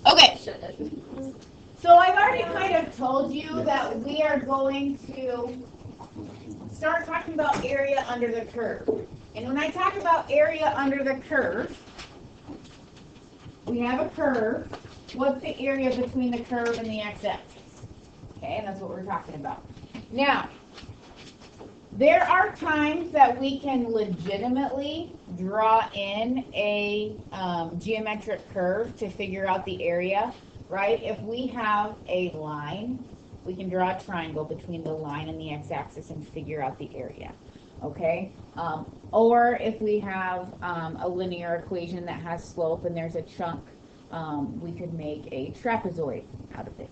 Okay, so I've already kind of told you that we are going to start talking about area under the curve. And when I talk about area under the curve, we have a curve. What's the area between the curve and the x-axis? Okay, and that's what we're talking about. Now, there are times that we can legitimately draw in a geometric curve to figure out the area, right? If we have a line, we can draw a triangle between the line and the x-axis and figure out the area, okay? Or if we have a linear equation that has slope and there's a chunk, we could make a trapezoid out of it,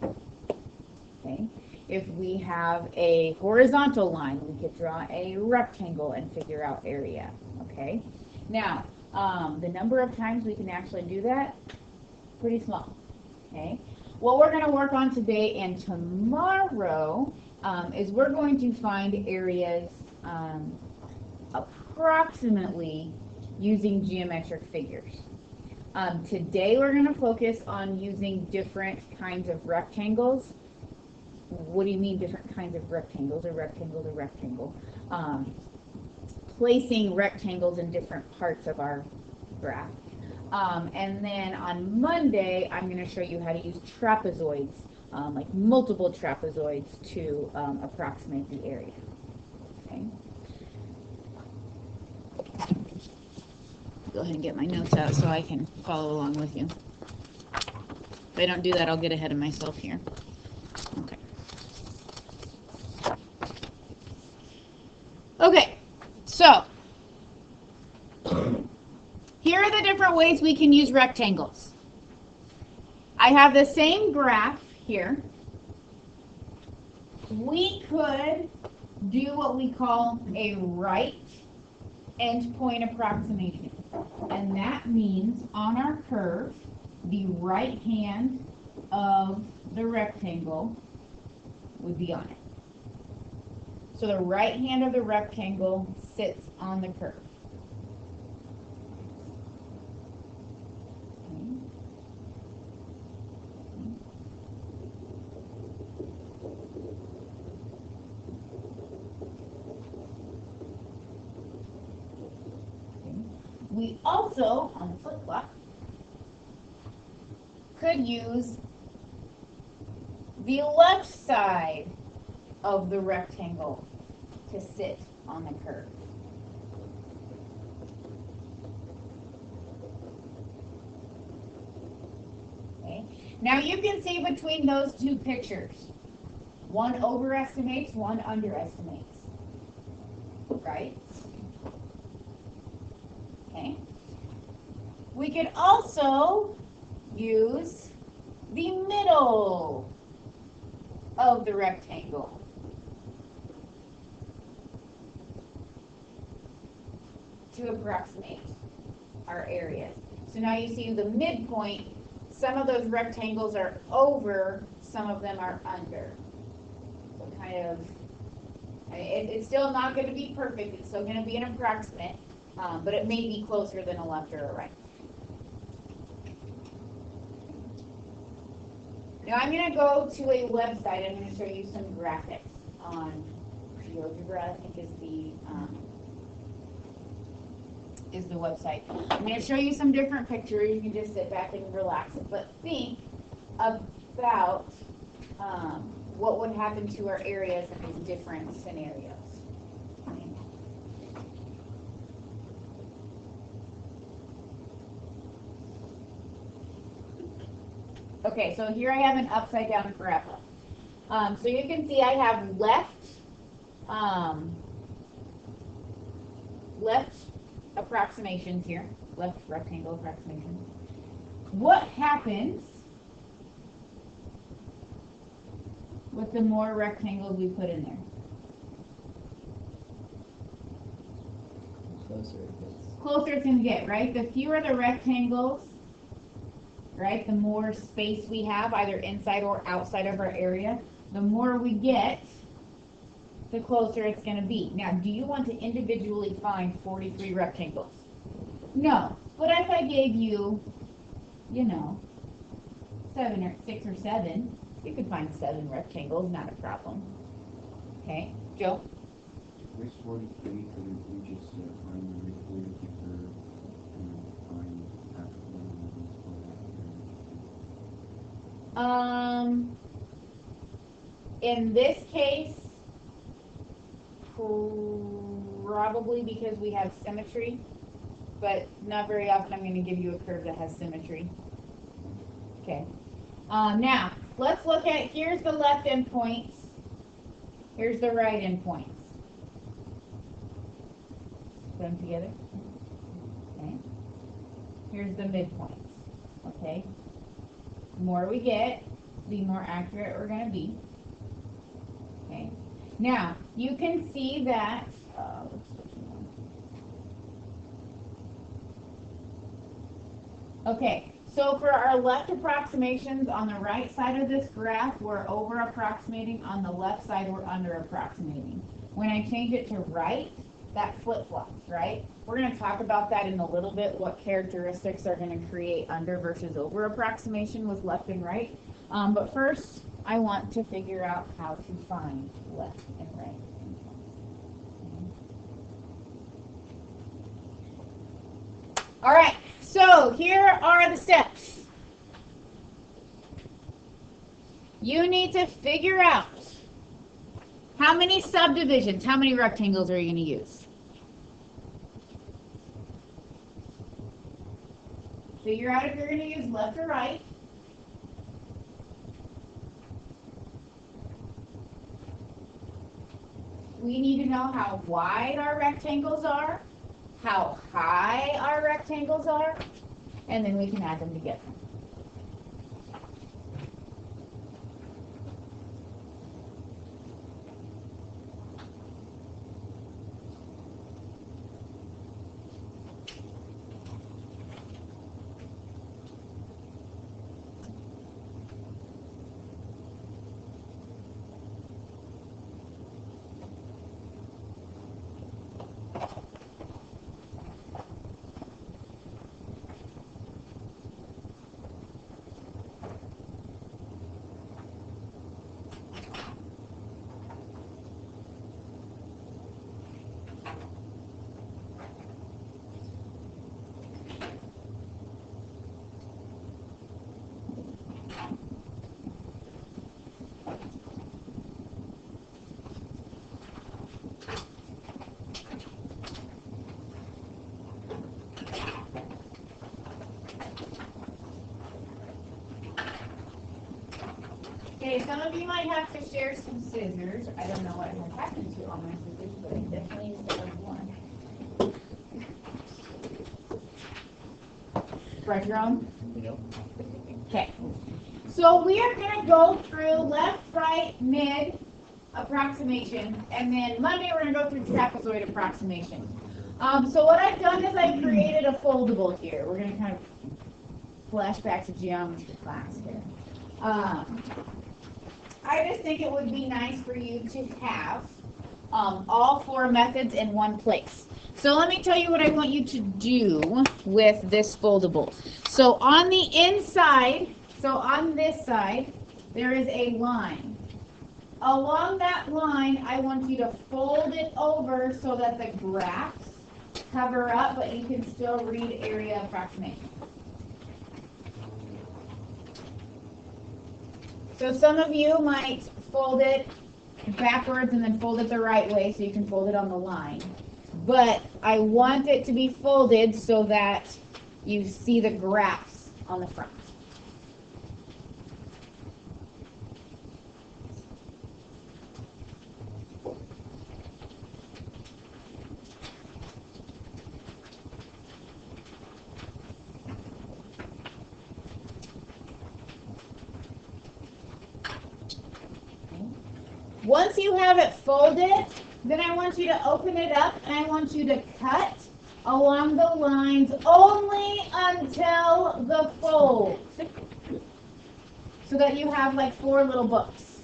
okay? If we have a horizontal line, we could draw a rectangle and figure out area, okay? Now, the number of times we can actually do that, pretty small, okay? What we're going to work on today and tomorrow is we're going to find areas approximately using geometric figures. Today we're going to focus on using different kinds of rectangles. What do you mean different kinds of rectangles? A rectangle to rectangle. Placing rectangles in different parts of our graph. And then on Monday, I'm going to show you how to use trapezoids, like multiple trapezoids to approximate the area. Okay. Go ahead and get my notes out so I can follow along with you. If I don't do that, I'll get ahead of myself here. Okay. Okay, so here are the different ways we can use rectangles. I have the same graph here. We could do what we call a right endpoint approximation. And that means on our curve, the right hand of the rectangle would be on it. So the right hand of the rectangle sits on the curve. We also, on the flip-flop, could use the left side of the rectangle to sit on the curve. Okay. Now you can see between those two pictures, one overestimates, one underestimates, right? Okay. We could also use the middle of the rectangle to approximate our areas. So now you see the midpoint, some of those rectangles are over, some of them are under. So kind of, it's still not going to be perfect, it's still going to be an approximate, but it may be closer than a left or a right. Now I'm going to go to a website. I'm going to show you some graphics on GeoGebra, I think is the website. I'm going to show you some different pictures. You can just sit back and relax, but think about what would happen to our areas in these different scenarios. Okay, so here I have an upside down graph. So you can see I have left approximations here, left rectangle approximations. What happens with the more rectangles we put in there? Closer it's going to get, right? The fewer the rectangles, right, the more space we have either inside or outside of our area, the more we get the closer it's going to be. Now, do you want to individually find 43 rectangles? No. But if I gave you, you know, 7 or 6 or 7, you could find 7 rectangles, not a problem. Okay, Joe? Where's 43? Could we just find the midpoint of the curve and find half of the In this case, probably because we have symmetry, but not very often I'm going to give you a curve that has symmetry. Okay. Now, let's look at, here's the left endpoints, here's the right endpoints. Put them together. Okay. Here's the midpoints. Okay. The more we get, the more accurate we're going to be. Okay. Now, you can see that, okay, so for our left approximations on the right side of this graph, we're over approximating. On the left side, we're under approximating. When I change it to right, that flip-flops, right? We're going to talk about that in a little bit, what characteristics are going to create under versus over approximation with left and right. But first, I want to figure out how to find left and right. All right, so here are the steps. You need to figure out how many subdivisions, how many rectangles are you going to use? Figure out if you're going to use left or right. We need to know how wide our rectangles are, how high our rectangles are, and then we can add them together. Okay, some of you might have to share some scissors. I don't know what has happened to all my scissors, but I definitely used to have one. Brought your own? Yep. Okay. So we are going to go through left, right, mid approximation, and then Monday we're going to go through trapezoid approximation. So what I've done is I've created a foldable here. We're going to kind of flash back to geometry class here. I just think it would be nice for you to have all 4 methods in one place. So let me tell you what I want you to do with this foldable. So on the inside, so on this side, there is a line. Along that line, I want you to fold it over so that the graphs cover up, but you can still read area approximation. So some of you might fold it backwards and then fold it the right way so you can fold it on the line. But I want it to be folded so that you see the graphs on the front. Once you have it folded, then I want you to open it up and I want you to cut along the lines only until the fold. So that you have like 4 little books.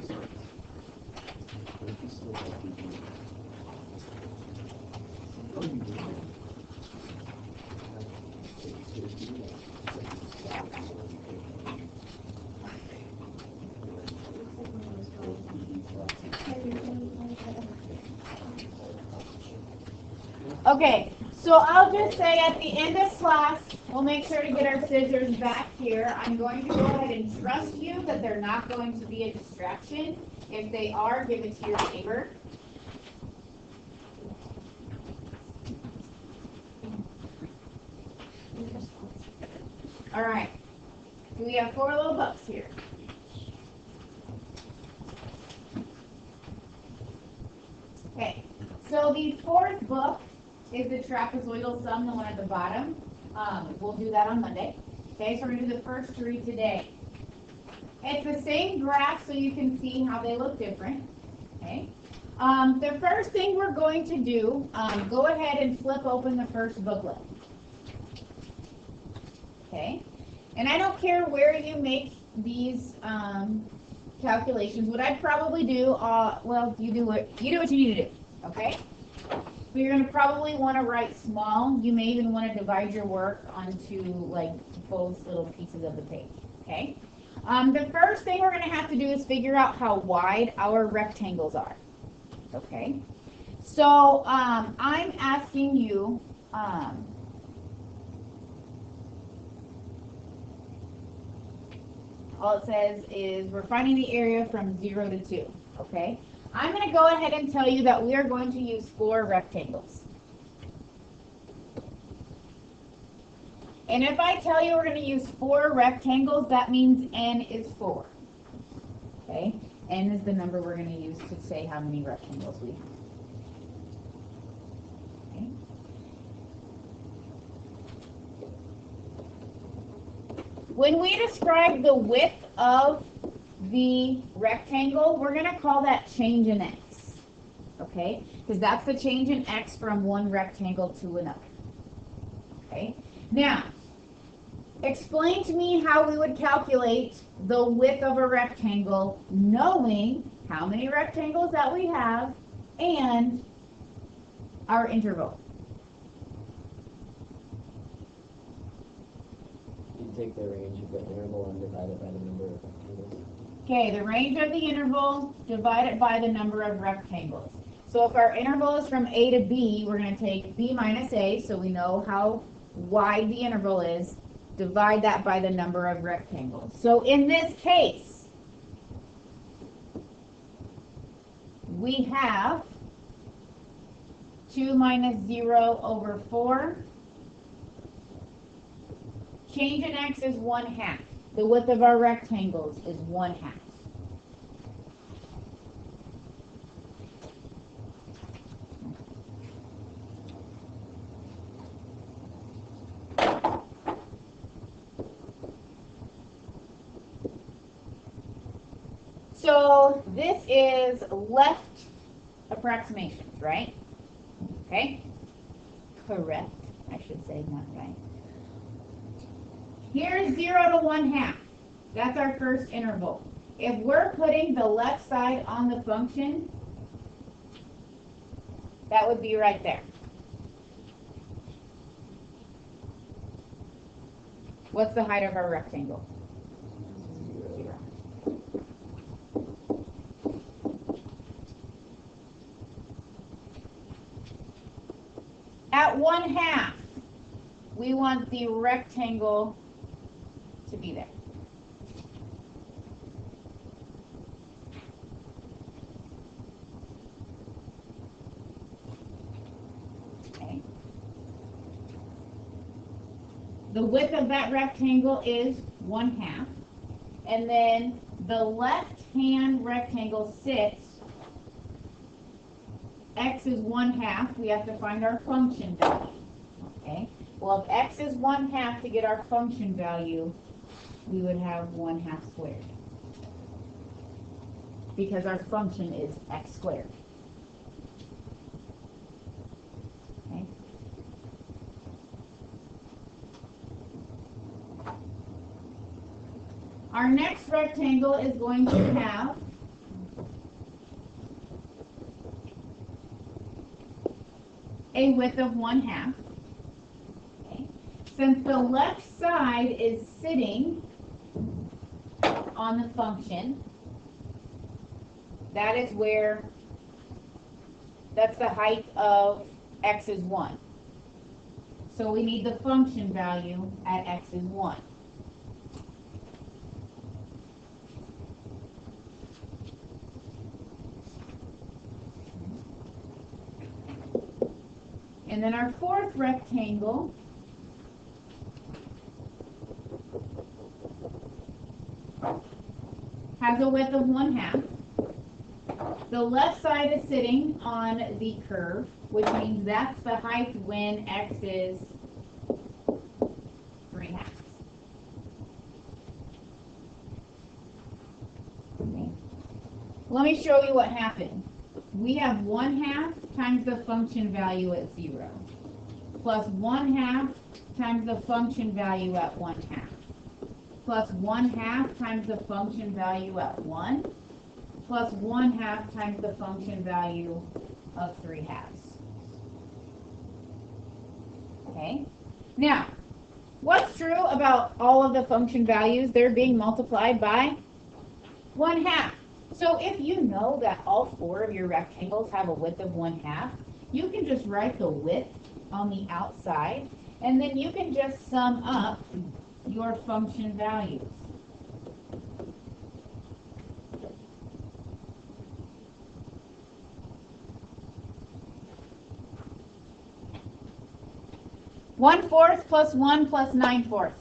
But if you still have people. Oh, you do. Okay, so I'll just say at the end of class, we'll make sure to get our scissors back here. I'm going to go ahead and trust you that they're not going to be a distraction. If they are, give it to your neighbor. All right, we have 4 little books here. Okay, so the 4th book is the trapezoidal sum, the one at the bottom. We'll do that on Monday. Okay, so we're going to do the first 3 today. It's the same graph so you can see how they look different. Okay. The first thing we're going to do, go ahead and flip open the first booklet. Okay. And I don't care where you make these calculations. What I'd probably do, well, you do what you need to do. Okay. So you're going to probably want to write small. You may even want to divide your work onto like both little pieces of the page. Okay. The first thing we're going to have to do is figure out how wide our rectangles are. Okay. So I'm asking you, all it says is we're finding the area from 0 to 2. Okay. I'm going to go ahead and tell you that we are going to use 4 rectangles. And if I tell you we're going to use 4 rectangles, that means n is 4. Okay? N is the number we're going to use to say how many rectangles we have. Okay? When we describe the width of the rectangle, we're going to call that change in x. Okay? Because that's the change in x from one rectangle to another. Okay? Now, explain to me how we would calculate the width of a rectangle knowing how many rectangles that we have and our interval. You take the range of the interval and divide it by the number of rectangles. Okay, the range of the interval divided by the number of rectangles. So if our interval is from A to B, we're going to take B minus A, so we know how wide the interval is. Divide that by the number of rectangles. So in this case, we have 2 minus 0 over 4. Change in x is 1/2. The width of our rectangles is 1/2. So this is left approximations, right? Okay? Correct. I should say not right. Here's 0 to 1/2. That's our first interval. If we're putting the left side on the function, that would be right there. What's the height of our rectangle? 0. At 1/2, we want the rectangle to be there. Okay. The width of that rectangle is 1/2. And then the left-hand rectangle sits, x is 1/2. We have to find our function value. Okay. Well, if x is 1/2, to get our function value, we would have 1/2 squared. Because our function is x squared. Okay. Our next rectangle is going to have a width of 1/2. Okay. Since the left side is sitting on the function, that is where, that's the height of x is 1. So we need the function value at x is 1. And then our fourth rectangle has a width of 1/2. The left side is sitting on the curve, which means that's the height when x is 3/2. Okay. Let me show you what happened. We have 1/2 times the function value at 0, plus 1/2 times the function value at 1/2, plus 1/2 times the function value at 1, plus 1/2 times the function value of 3/2. Okay? Now, what's true about all of the function values? They're being multiplied by 1/2. So if you know that all 4 of your rectangles have a width of 1/2, you can just write the width on the outside, and then you can just sum up your function values. (1/4 plus 1 plus 9/4).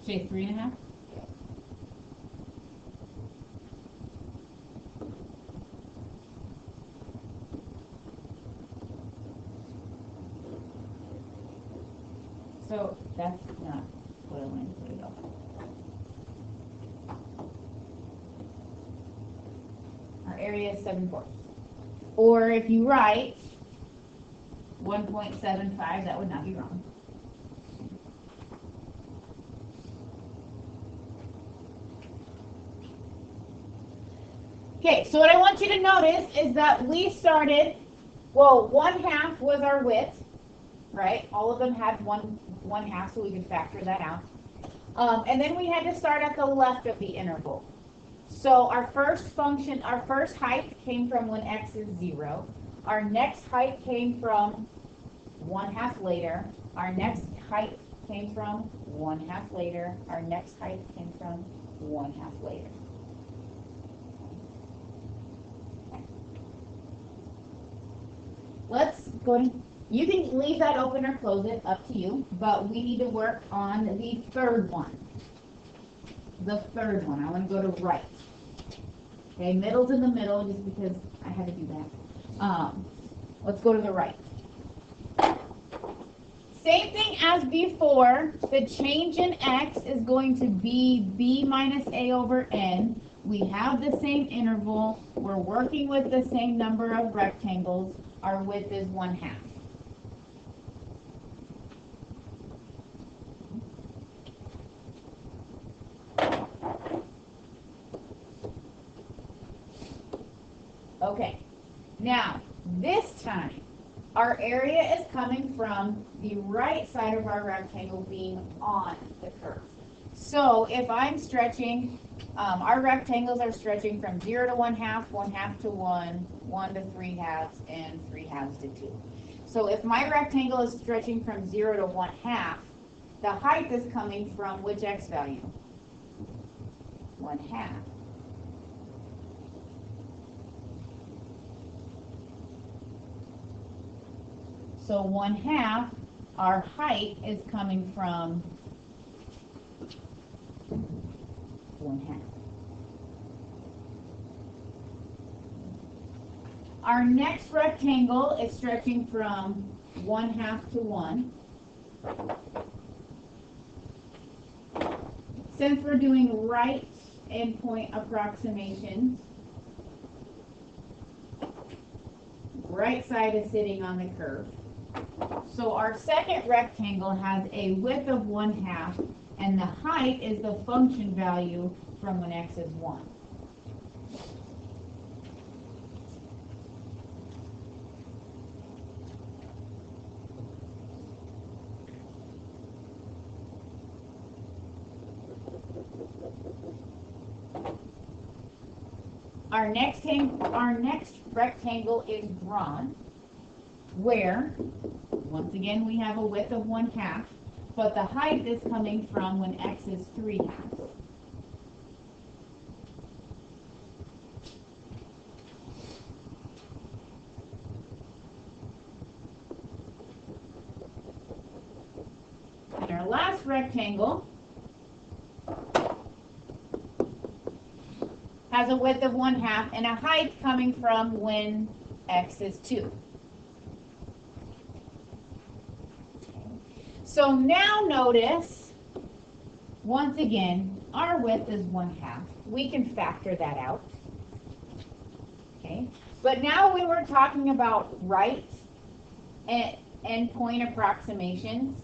Say 3.5. So that's not what I wanted to do. Our area is 7/4. Or if you write 1.75, that would not be wrong. Okay, so what I want you to notice is that we started, well, 1/2 was our width, right? All of them had 1/2, so we could factor that out. And then we had to start at the left of the interval. So our first function, our first height came from when x is 0. Our next height came from 1/2 later. Our next height came from 1/2 later. Our next height came from 1/2 later. Let's go ahead. You can leave that open or close it, up to you, but we need to work on the third one. The third one. I want to go to right. Okay, middle's in the middle just because I had to do that. Let's go to the right. Same thing as before. The change in x is going to be b minus a over n. We have the same interval. We're working with the same number of rectangles. Our width is 1/2. Okay, now this time our area is coming from the right side of our rectangle being on the curve. So if I'm stretching, our rectangles are stretching from 0 to 1/2, 1/2 to 1, 1 to 3/2, and 3/2 to 2. So if my rectangle is stretching from 0 to 1/2, the height is coming from which x value? 1/2. So 1/2, our height is coming from 1/2. Our next rectangle is stretching from 1/2 to 1. Since we're doing right endpoint approximations, right side is sitting on the curve. So our second rectangle has a width of 1/2 And the height is the function value from when x is 1. Our next rectangle is drawn, where, once again, we have a width of 1/2, but the height is coming from when x is 3/2. And our last rectangle has a width of 1/2 and a height coming from when x is 2. So now notice, once again, our width is 1/2. We can factor that out. Okay, but now we were talking about right and point approximations.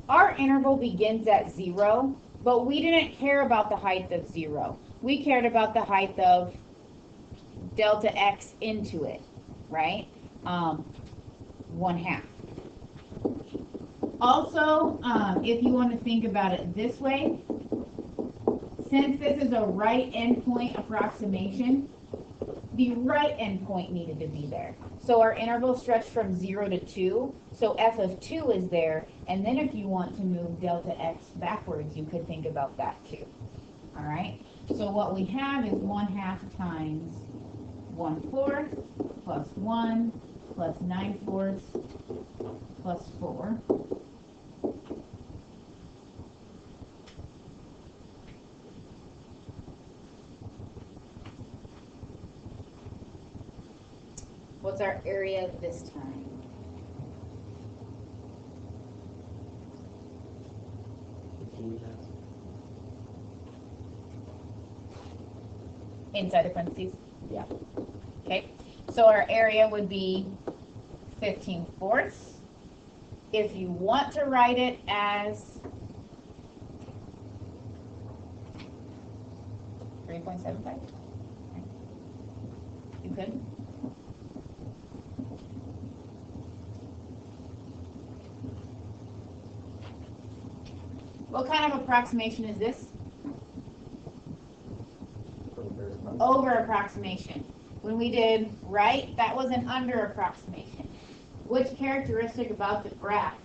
Our interval begins at 0, but we didn't care about the height of 0. We cared about the height of delta x into it, right? 1/2. Also, if you want to think about it this way, since this is a right endpoint approximation, the right endpoint needed to be there. So our interval stretched from 0 to 2, so f of 2 is there, and then if you want to move delta x backwards, you could think about that too. All right? So what we have is 1/2 times 1/4 plus 1 plus 9/4 plus 4. What's our area this time? Inside the parentheses? Yeah. Okay, so our area would be 15/4. If you want to write it as 3.75, you could. What kind of approximation is this? Over approximation. When we did right, that was an under approximation. Which characteristic about the graph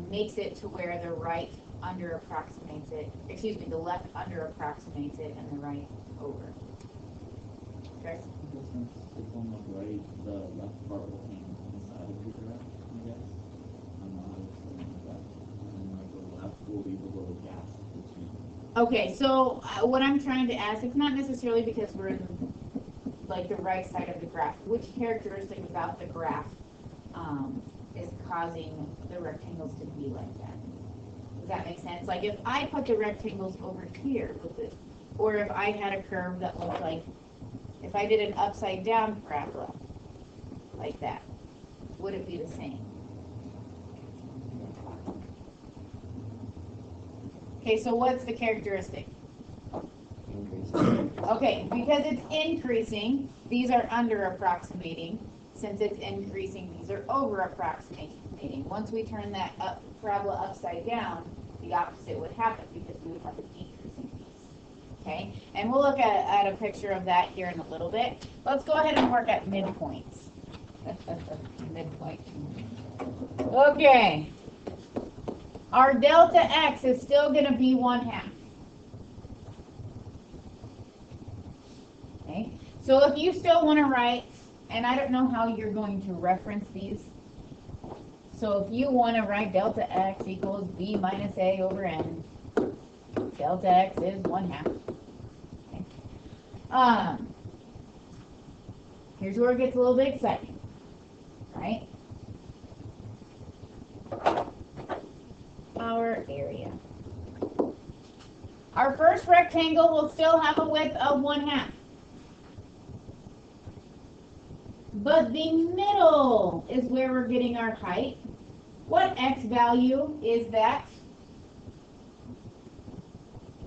makes it to where the right under approximates it, excuse me, the left under approximates it and the right over? Okay. Since it's on the right, the left part will hang inside of the graph, I guess. I'm not understanding that. And like the left will be the little gap between. Okay, so what I'm trying to ask, it's not necessarily because we're in like the right side of the graph. Which characteristic about the graph is causing the rectangles to be like that? Does that make sense? Like if I put the rectangles over here with it, or if I had a curve that looked like, if I did an upside down parabola like that, would it be the same? Okay, so what's the characteristic? Increasing. Okay, because it's increasing, these are under approximating. Since it's increasing, these are over approximating. Once we turn that parabola upside down, the opposite would happen because we would have a decreasing piece. Okay, and we'll look at a picture of that here in a little bit. Let's go ahead and work at midpoints. Midpoint. Okay. Our delta x is still going to be 1/2. Okay, so if you still want to write, and I don't know how you're going to reference these, so if you want to write delta x equals b minus a over n, delta x is 1/2. Okay. Here's where it gets a little bit exciting, right? Our area. Our first rectangle will still have a width of 1/2. But the middle is where we're getting our height. What x value is that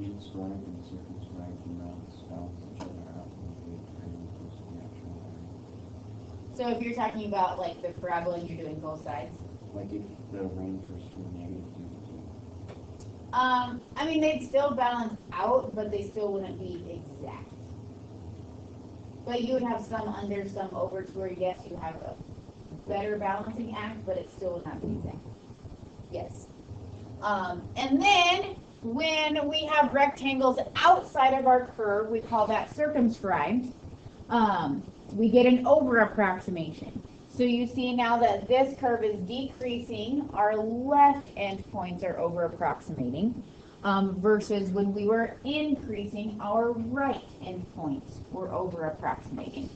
Each square and circumscribe the round spouts each other out and they fairly close to the actual area. So if you're talking about like the parabola, you're doing both sides. Like if the ranges were negative 2 to 2. I mean, they'd still balance out, but they still wouldn't be exact. But you would have some under, some over, to where yes, you have a better balancing act, but it still would not be exact. Yes. And then when we have rectangles outside of our curve, we call that circumscribed. We get an over approximation. So you see now that this curve is decreasing, our left endpoints are over approximating, versus when we were increasing, our right endpoints were over approximating.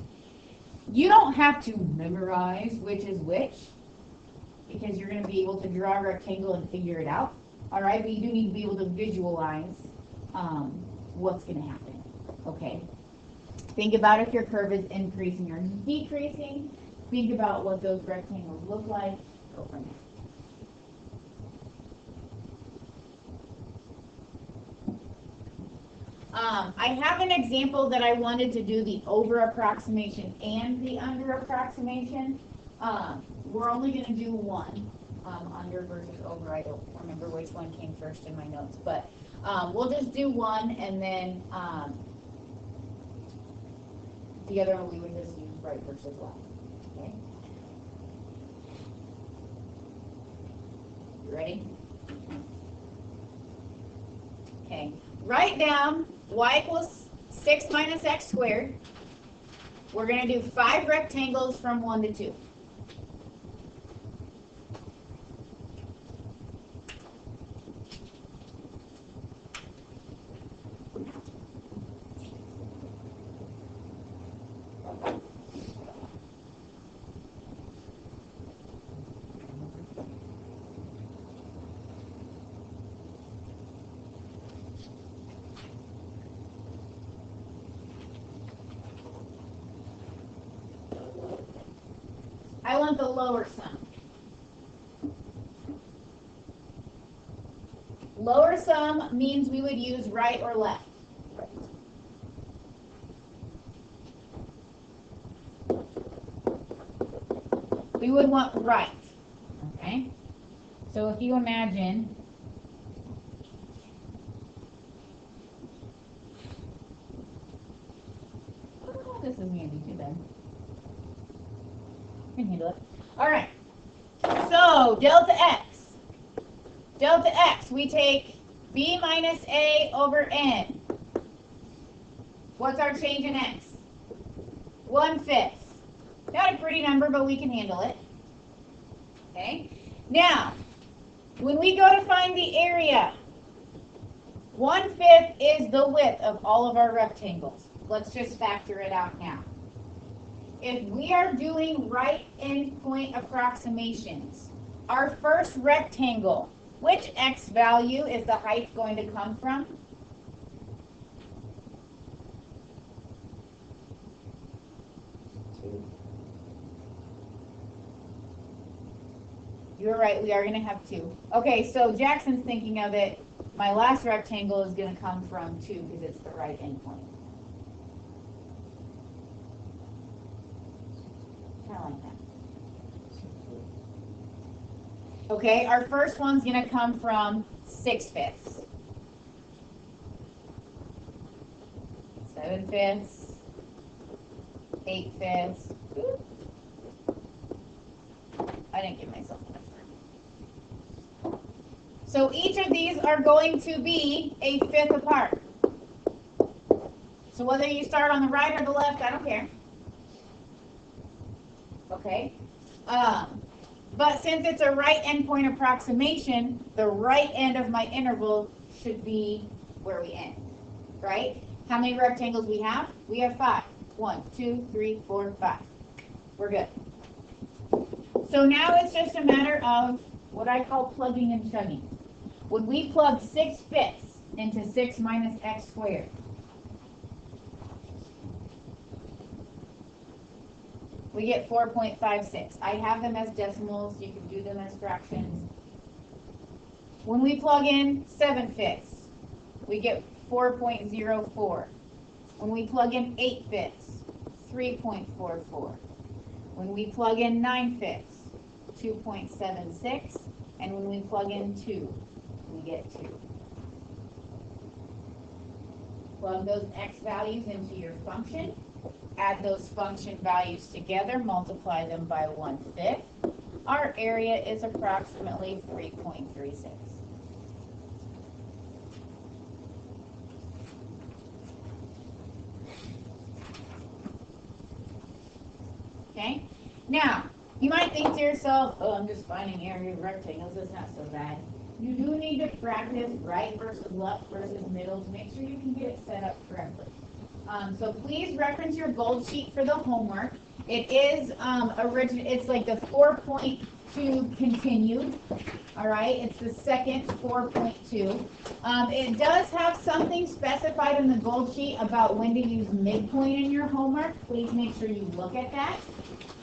You don't have to memorize which is which, because you're going to be able to draw a rectangle and figure it out. All right, but you do need to be able to visualize what's going to happen. Okay. Think about if your curve is increasing or decreasing. Think about what those rectangles look like. Go from there. I have an example that I wanted to do the over approximation and the under approximation. We're only going to do one, under versus over. I don't remember which one came first in my notes, but we'll just do one, and then the other one we would just use right versus left. Okay. You ready? Okay. Write down y equals 6 minus x squared. We're going to do 5 rectangles from 1 to 2. I want the lower sum. Lower sum means we would use right or left. We would want right. Okay? So if you imagine this is going to be too bad. I can handle it. All right. So delta x. Delta x, we take b minus a over n. What's our change in x? 1/5. Not a pretty number, but we can handle it. Okay. Now, when we go to find the area, 1/5 is the width of all of our rectangles. Let's just factor it out now. If we are doing right endpoint approximations, our first rectangle, which x value is the height going to come from? You're right, we are going to have 2. Okay, so Jackson's thinking of it. My last rectangle is going to come from 2 because it's the right endpoint. Kind of like that. Okay, our first one's going to come from 6/5. 7/5. 8/5. I didn't give myself enough room. So each of these are going to be 1/5 apart. So whether you start on the right or the left, I don't care. Okay? But since it's a right endpoint approximation, the right end of my interval should be where we end. Right? How many rectangles we have? We have 5. 1, 2, 3, 4, 5. We're good. So now it's just a matter of what I call plugging and chugging. When we plug 6/5 into 6 minus x squared, we get 4.56. I have them as decimals. You can do them as fractions. When we plug in 7/5, we get 4.04. When we plug in 8/5, 3.44. When we plug in 9/5, 2.76. And when we plug in 2, we get 2. Plug those x values into your function. Add those function values together, multiply them by 1/5. Our area is approximately 3.36. Okay? Now, you might think to yourself, oh, I'm just finding area of rectangles, that's not so bad. You do need to practice right versus left versus middle to make sure you can get it set up correctly. So please reference your gold sheet for the homework. It is it's like the 4.2 continued. All right, it's the second 4.2. It does have something specified in the gold sheet about when to use midpoint in your homework. Please make sure you look at that.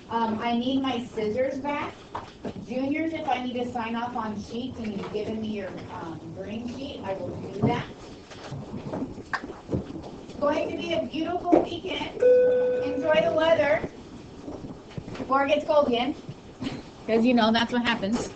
I need my scissors back. Juniors, if I need to sign off on sheets and you've given me your green sheet, I will do that. It's going to be a beautiful weekend. Enjoy the weather before it gets cold again, because you know that's what happens.